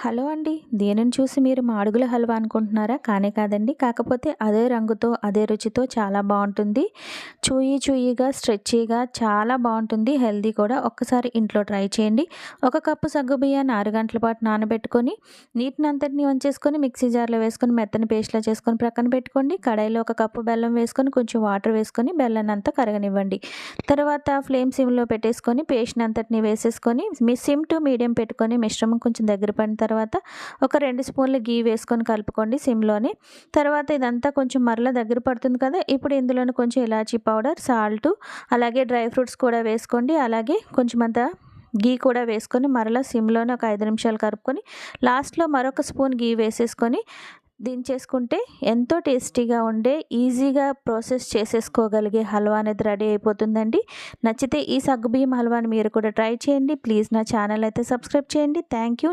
Hello అండి. దేనిని చూసి మీరు మాడుగుల హల్వా అనుకుంటున్నారా? కానే కాదండి. కాకపోతే అదే రంగుతో, అదే రుచితో చాలా బావుంటుంది. చూయీగా, స్ట్రెచీగా చాలా బావుంటుంది. హెల్తీ కూడా. ఒక్కసారి ఇంట్లో ట్రై చేయండి. ఒక కప్పు సగ్గుబియ్యాన్ని 6 గంటల పాటు నానబెట్టుకొని, నీటినంతటిని వంచేసుకొని మిక్సీ జార్‌లో వేసుకొని మెత్తని పేస్ట్‌లా చేసుకొని ప్రక్కన పెట్టుకోండి. కడాయిలో ఒక కప్పు బెల్లం వేసుకొని, కొంచెం వాటర్ వేసుకొని బెల్లాన్నంతా కరగనివ్వండి. తర్వాత ఫ్లేమ్ సిమ్‌లో పెట్టేసుకొని పేస్ట్‌నంతటిని వేసేసుకొని సిమ్ టు మీడియం పెట్టుకొని మిశ్రమం కొంచెం దగ్గర పడిన తర్వాత ఒక 2 స్పూన్లు ఘీ వేసుకొని కలుపుకోండి సిమ్‌లోనే. తర్వాత ఇదంతా కొంచెం మరలా దగ్గర పడుతుంది కదా! ఇప్పుడు ఇందులోనే కొంచెం ఇలాచీ పౌడర్, సాల్టు, అలాగే డ్రై ఫ్రూట్స్ కూడా వేసుకోండి. అలాగే కొంచెమంత ఘీ కూడా వేసుకొని మరలా సిమ్‌లోనే ఒక 5 నిమిషాలు కలుపుకొని లాస్ట్‌లో మరొక స్పూన్ ఘీ వేసేసుకొని దించేసుకుంటే ఎంతో టేస్టీగా ఉండే, ఈజీగా ప్రాసెస్ చేసేసుకోగలిగే హల్వా అనేది రెడీ అయిపోతుందండి. నచ్చితే ఈ సగ్గుబియ్యం హల్వాని మీరు కూడా ట్రై చేయండి. ప్లీజ్ నా ఛానల్ అయితే సబ్స్క్రైబ్ చేయండి. Thank you.